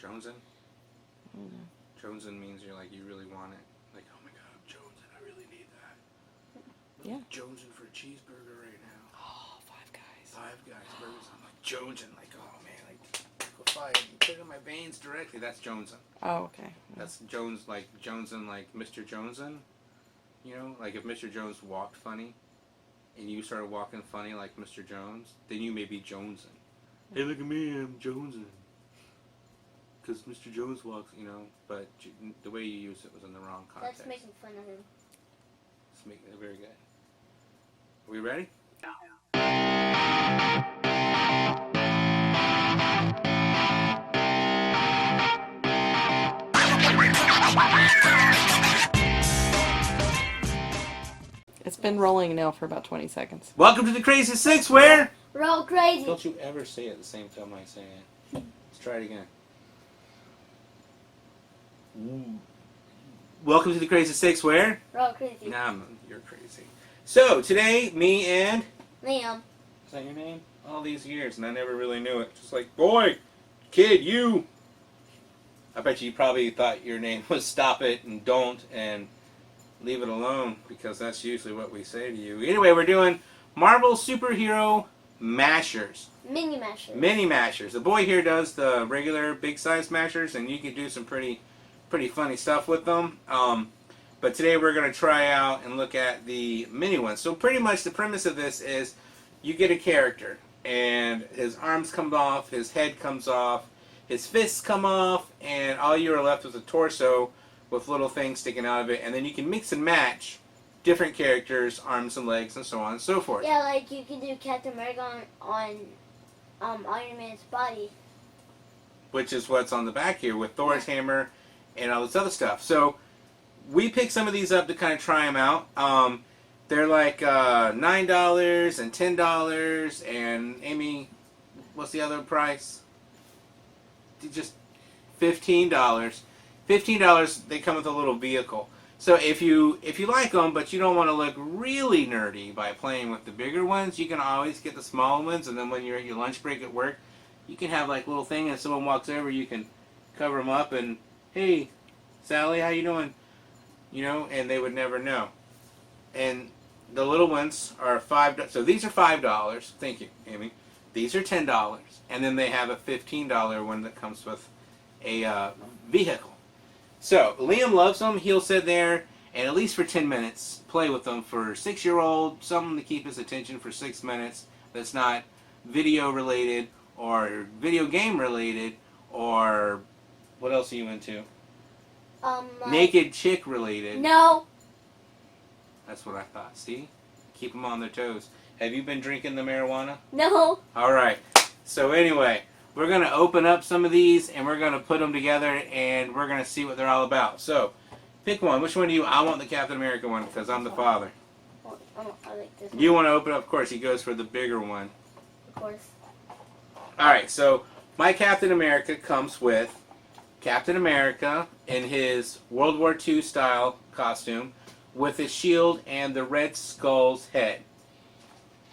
Jonesing? Jonesing means you're like, you really want it. Like, oh my god, I'm jonesing, I really need that. Yeah. I'm jonesing for a cheeseburger right now. Oh, Five Guys. Five Guys burgers. I'm like jonesing, like, oh man, like liquefy it and put it in my veins directly. That's jonesing. Oh, okay. That's Jones, like jonesing, like Mr. Jonesin. You know, like if Mr. Jones walked funny, and you started walking funny like Mr. Jones, then you may be jonesing. Hey, look at me, I'm jonesing. Because Mr. Jones walks, you know, but the way you use it was in the wrong context. That's making fun of him. It's making it very good. Are we ready? It's been rolling now for about 20 seconds. Welcome to the Crazy Six, where? We're all crazy. Don't you ever say it the same time I say it. Let's try it again. Welcome to the Crazy Six, where? We're all crazy. Nah, you're crazy. So, today, me and... Liam. Is that your name? All these years, and I never really knew it. Just like, boy, kid, you. I bet you probably thought your name was Stop It and Don't and Leave It Alone, because that's usually what we say to you. Anyway, we're doing Marvel Superhero Mashers. Mini mashers. Mini Mashers. The boy here does the regular big size mashers, and you can do some pretty funny stuff with them. But today we're going to try out and look at the mini ones. So pretty much the premise of this is you get a character, and his arms come off, his head comes off, his fists come off, and all you are left with a torso with little things sticking out of it. And then you can mix and match different characters, arms and legs, and so on and so forth. Yeah, like you can do Captain America on Iron Man's body. Which is what's on the back here with Thor's hammer and all this other stuff. So we picked some of these up to kind of try them out. They're like $9 and $10, and Amy, what's the other price? Just $15. $15. They come with a little vehicle. So if you like them, but you don't want to look really nerdy by playing with the bigger ones, you can always get the small ones, and then when you're at your lunch break at work, you can have like a little thing, and if someone walks over, you can cover them up and, hey, Sally, how you doing? You know, and they would never know. And the little ones are $5. So these are $5. Thank you, Amy. These are $10, and then they have a $15 one that comes with a vehicle. So Liam loves them. He'll sit there and at least for 10 minutes play with them for a 6-year-old, something to keep his attention for 6 minutes. That's not video related or video game related or what else are you into? Naked chick related. No. That's what I thought. See? Keep them on their toes. Have you been drinking the marijuana? No. All right. So anyway, we're going to open up some of these and we're going to put them together and we're going to see what they're all about. So, pick one. Which one do you? I want the Captain America one because I'm the father. I like this one. You want to open up? Of course, he goes for the bigger one. Of course. All right. So, my Captain America comes with Captain America in his World War II style costume with his shield and the Red Skull's head.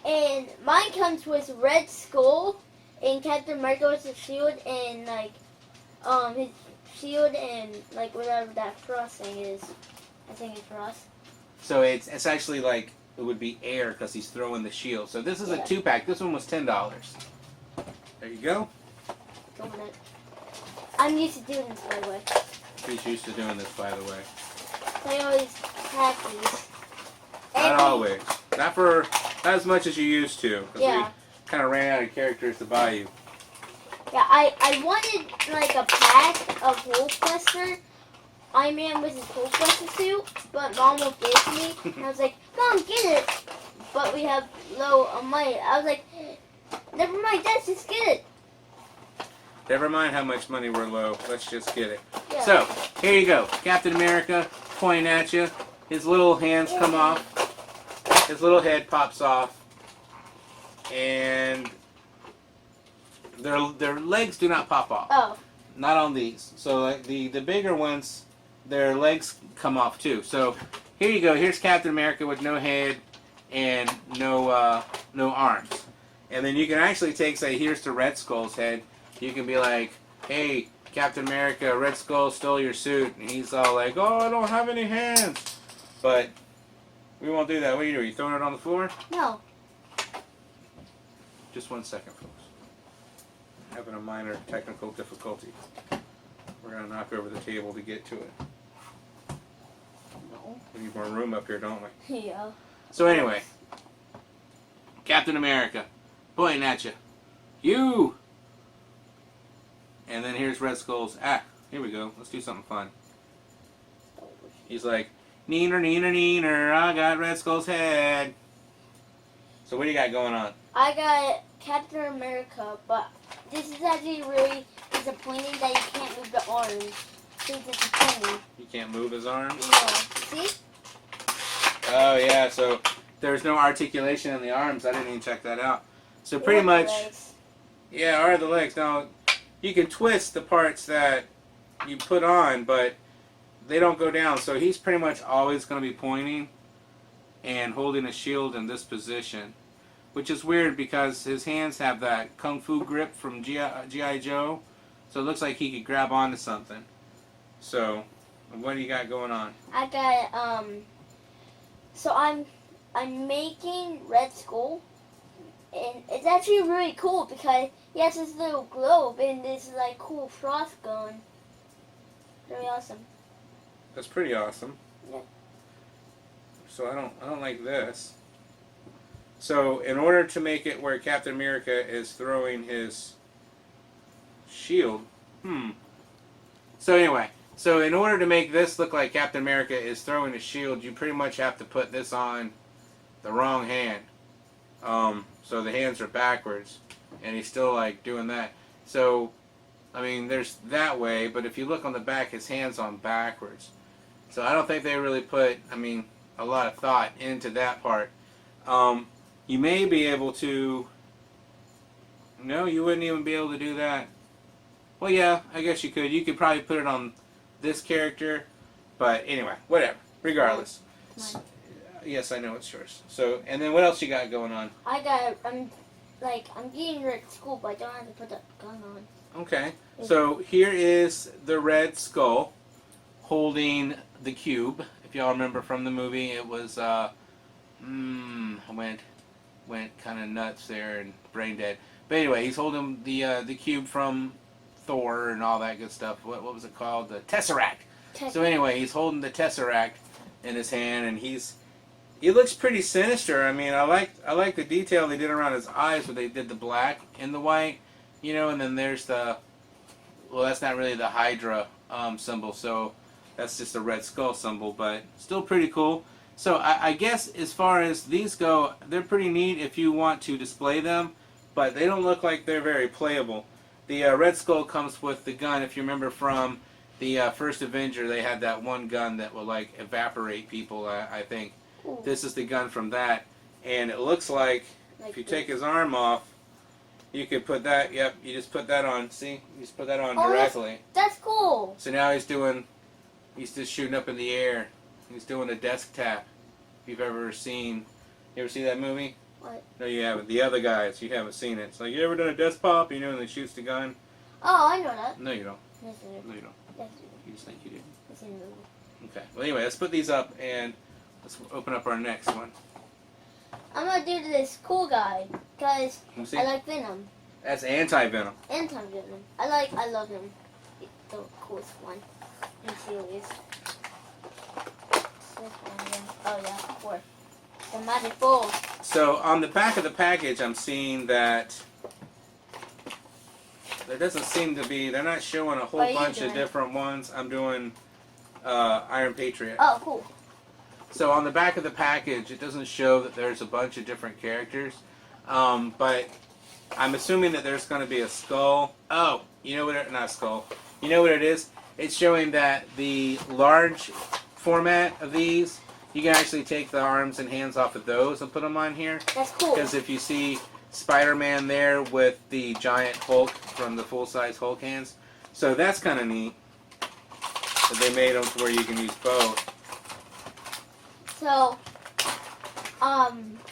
And mine comes with Red Skull and Captain America with his shield and like his shield and like whatever that cross thing is. I think it's cross. So it's actually like it would be air because he's throwing the shield. So this is a 2-pack. This one was $10. There you go. Go with it. I'm used to doing this, by the way. He's used to doing this, by the way. I always have these. Not always. Not as much as you used to. Because Yeah. we kind of ran out of characters to buy you. Yeah, I wanted like a pack of Hulkbuster, Iron Man with his Hulkbuster suit, but Mom won't give it to me. And I was like, Mom, get it. But we have low on money. I was like, never mind, Dad, just get it. Never mind how much money we're low. Let's just get it. Yeah. So, here you go. Captain America pointing at you. His little hands come off. His little head pops off. And their legs do not pop off. Oh. Not on these. So like the bigger ones, their legs come off too. So here you go. Here's Captain America with no head and no arms. And then you can actually take, say, here's the Red Skull's head. You can be like, hey, Captain America, Red Skull stole your suit, and he's all like, "Oh, I don't have any hands." But we won't do that. What are you doing? Are you throwing it on the floor? No. Just 1 second, folks. Having a minor technical difficulty. We're gonna knock over the table to get to it. No. We need more room up here, don't we? Yeah. So anyway, Captain America, pointing at you. You! And then here's Red Skull's, here we go. Let's do something fun. He's like, neener, neener, neener, I got Red Skull's head. So what do you got going on? I got Captain America, but this is actually really disappointing that you can't move the arms. It's disappointing. You can't move his arms? No. See? Oh yeah, so there's no articulation in the arms. I didn't even check that out. So pretty Or the much, legs. yeah, or the legs. Now, you can twist the parts that you put on, but they don't go down. So he's pretty much always going to be pointing and holding a shield in this position, which is weird because his hands have that kung fu grip from G.I. Joe. So it looks like he could grab onto something. So, what do you got going on? I got so I'm making Red Skull, and it's actually really cool because he has this little globe and this like cool frost gun. Very awesome. That's pretty awesome. Yeah. So I don't like this. So in order to make it where Captain America is throwing his shield, So anyway, so in order to make this look like Captain America is throwing his shield, you pretty much have to put this on the wrong hand. So the hands are backwards, and he's still like doing that. So, I mean, there's that way, but if you look on the back, his hand's on backwards. So I don't think they really put, a lot of thought into that part. You may be able to, no, you wouldn't even be able to do that. Well, yeah, I guess you could. You could probably put it on this character, but anyway, whatever. Regardless. Mine. Yes, I know it's yours. So, and then what else you got going on? I got I'm getting Red Skull, but I don't have to put the gun on. Okay. So here is the Red Skull holding the cube. If y'all remember from the movie, it was went kind of nuts there and brain dead. But anyway, he's holding the cube from Thor and all that good stuff. What was it called? The Tesseract. So anyway, he's holding the Tesseract in his hand, and he looks pretty sinister. I like the detail they did around his eyes, where they did the black and the white, and then there's that's not really the Hydra symbol, so that's just a Red Skull symbol, but still pretty cool. So I guess as far as these go, they're pretty neat if you want to display them, but they don't look like they're very playable. The Red Skull comes with the gun. If you remember from the first Avenger, they had that one gun that will like evaporate people, I think. Ooh. This is the gun from that, and it looks like if you take his arm off, you could put that, you just put that on, see? You just put that on directly. That's cool. So now he's just shooting up in the air. He's doing a desk tap. If you've ever seen, you ever see that movie? What? No, you haven't. The other guys, you haven't seen it. It's like, you ever done a desk pop, and he shoots the gun? Oh, I know that. No, you don't. Yes, I do. No, you don't. Yes, I do. You just think you do. It's in the movie. Okay. Well, anyway, let's put these up, and let's open up our next one. I'm gonna do this cool guy because Let me see. I like Venom. That's anti-venom. Anti-Venom. I love him. The coolest one. In series. Oh yeah, 4. The magic ball. So on the back of the package, I'm seeing that there doesn't seem to be, they're not showing a whole What are you bunch of doing? different ones. I'm doing Iron Patriot. Oh, cool. So on the back of the package, it doesn't show that there's a bunch of different characters, but I'm assuming that there's going to be a skull. Oh, you know what not a skull. You know what it is? It's showing that the large format of these, you can actually take the arms and hands off of those and put them on here. That's cool. Because if you see Spider-Man there with the giant Hulk from the full-size Hulk hands, so that's kind of neat that they made them to where you can use both. So,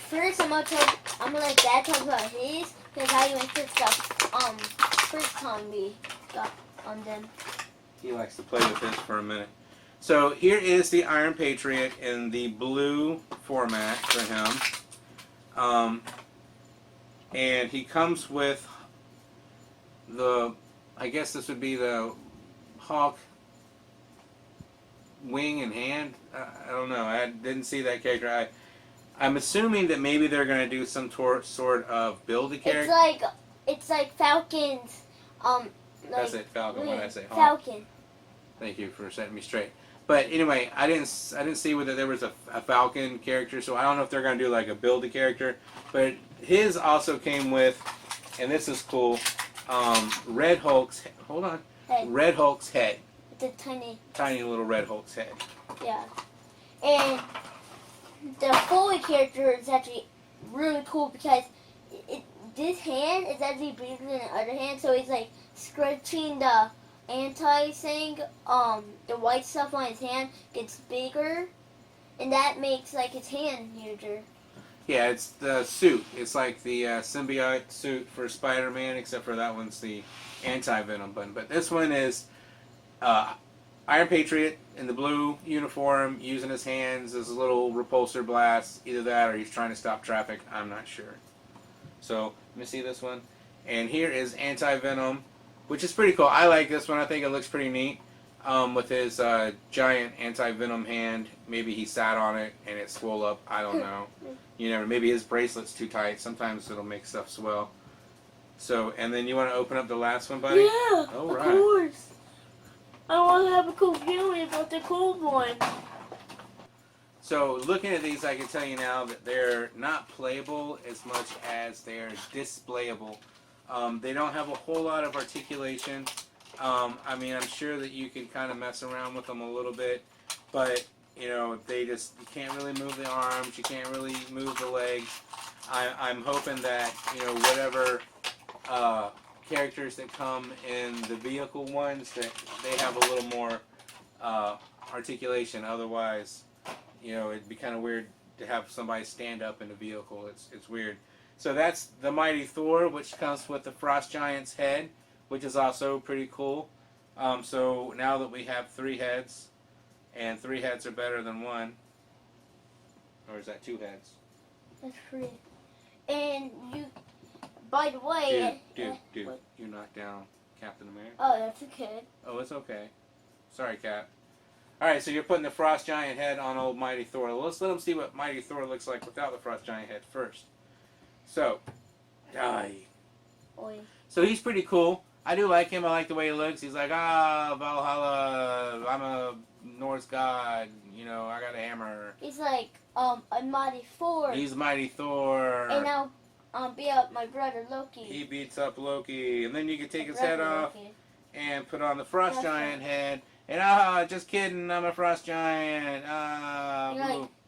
first I'm gonna let Dad talk about his, because how you went first time we got on them. He likes to play with this for a minute. So here is the Iron Patriot in the blue format for him. And he comes with the, I guess this would be the Hawk wing and hand. I don't know. I didn't see that character. I'm assuming that maybe they're going to do some sort of build a character. It's like Falcon's. That's it, Falcon. What did I say? Hawk. Falcon. Thank you for setting me straight. But anyway, I didn't see whether there was a Falcon character, so I don't know if they're going to do like a build a character. But his also came with, and this is cool, Red Hulk's. Hold on. Head. Red Hulk's head. It's a tiny little Red Hulk's head. Yeah, and the Foley character is actually really cool because this hand is actually bigger than the other hand, so he's like scratching the anti-thing. The white stuff on his hand gets bigger, and that makes like his hand huger. Yeah, it's the suit. It's like the symbiote suit for Spider-Man, except for that one's the anti-venom button. But this one is Iron Patriot in the blue uniform, using his hands as a little repulsor blast. Either that or he's trying to stop traffic. I'm not sure. So, let me see this one. And here is Anti-Venom, which is pretty cool. I like this one. I think it looks pretty neat. With his giant Anti-Venom hand. Maybe he sat on it and it swelled up. I don't know. You know, maybe his bracelet's too tight. Sometimes it'll make stuff swell. So, and then you want to open up the last one, buddy? Yeah, All of right. course. I want to have a cool feeling about the cold one. So, looking at these, I can tell you now that they're not playable as much as they're displayable. They don't have a whole lot of articulation. I mean, I'm sure that you can kind of mess around with them a little bit, but, you know, you can't really move the arms, you can't really move the legs. I'm hoping that, you know, whatever characters that come in the vehicle ones, that they have a little more articulation. Otherwise, you know, it'd be kind of weird to have somebody stand up in a vehicle. It's weird. So that's the Mighty Thor, which comes with the Frost Giant's head, which is also pretty cool. So now that we have 3 heads, and 3 heads are better than 1, or is that 2 heads? That's pretty. And you, by the way... Dude, you knocked down Captain America. Oh, that's okay. Oh, it's okay. Sorry, Cap. Alright, so you're putting the Frost Giant head on old Mighty Thor. Let's let him see what Mighty Thor looks like without the Frost Giant head first. So, die. Oi. So he's pretty cool. I do like him. I like the way he looks. He's like, Valhalla, I'm a Norse god. You know, I got a hammer. He's like, a Mighty Thor. He's Mighty Thor. And I'll beat up my brother Loki. He beats up Loki. And then you can take his head off and put on the Frost Giant head. And just kidding, I'm a Frost Giant.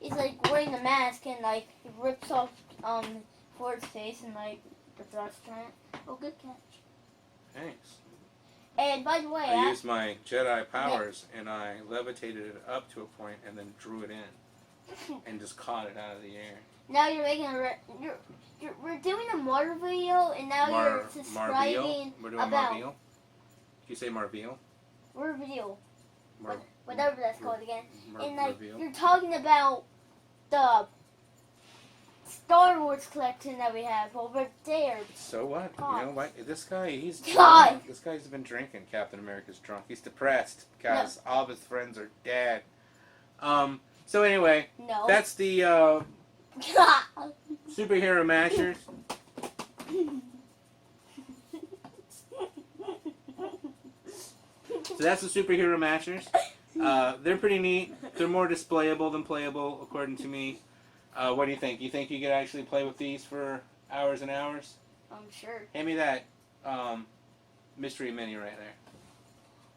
He's like wearing the mask and like he rips off Ford's face and like the Frost Giant. Oh, good catch. Thanks. And by the way, I used my Jedi powers and I levitated it up to a point and then drew it in and just caught it out of the air. Now you're making we're doing a Marvel video and now you're subscribing We're doing about Marvel. Did you say Marvel? we're video. Mar- Whatever that's called again. And like Marvel. you're talking about the Star Wars collection that we have over there. So what? God. You know what? This guy's been drinking. Captain America's drunk. He's depressed because all of his friends are dead. So anyway, No. that's the superhero mashers. So that's the superhero mashers. They're pretty neat. They're more displayable than playable, according to me. What do you think? You think you could actually play with these for hours and hours? I'm sure. Hand me that mystery mini right there.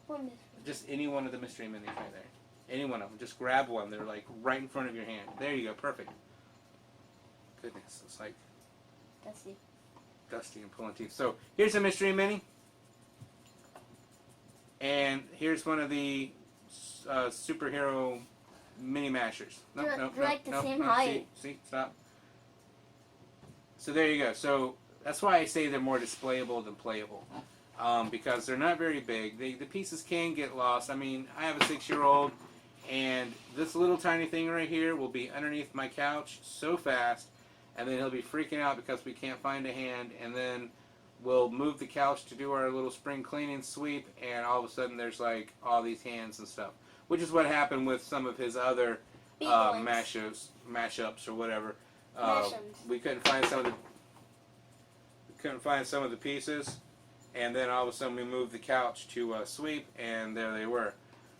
What mystery? Just any one of the mystery minis right there. Any one of them. Just grab one. They're like right in front of your hand. There you go. Perfect. Goodness. It's like dusty and pulling teeth. So here's a mystery mini. And here's one of the superhero mini mashers. They're like the same height. See, stop. So there you go. So that's why I say they're more displayable than playable. because they're not very big. The pieces can get lost. I mean, I have a 6-year-old, and this little tiny thing right here will be underneath my couch so fast, and then he'll be freaking out because we can't find a hand, and then we'll move the couch to do our little spring cleaning sweep, and all of a sudden there's like all these hands and stuff, which is what happened with some of his other Big ones. mashups or whatever. Mashups. We couldn't find some of the pieces, and then all of a sudden we moved the couch to sweep, and there they were.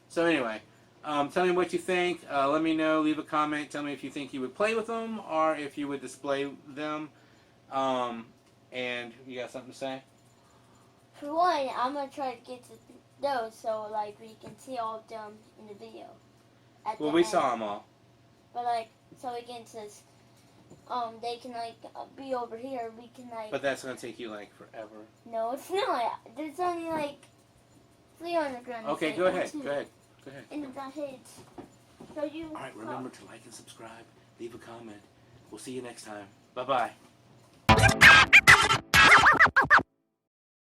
So anyway, tell me what you think. Let me know. Leave a comment. Tell me if you think you would play with them or if you would display them. And you got something to say? For one, I'm gonna try to get to those so like we can see all of them in the video. Well, we saw them all. But like, so we can just, they can like be over here. We can like. But that's gonna take you like forever. No, it's not. There's only like 300 grams. Okay, go ahead. Go ahead. Go ahead. In the heads. So you. All right. Remember to like and subscribe. Leave a comment. We'll see you next time. Bye bye.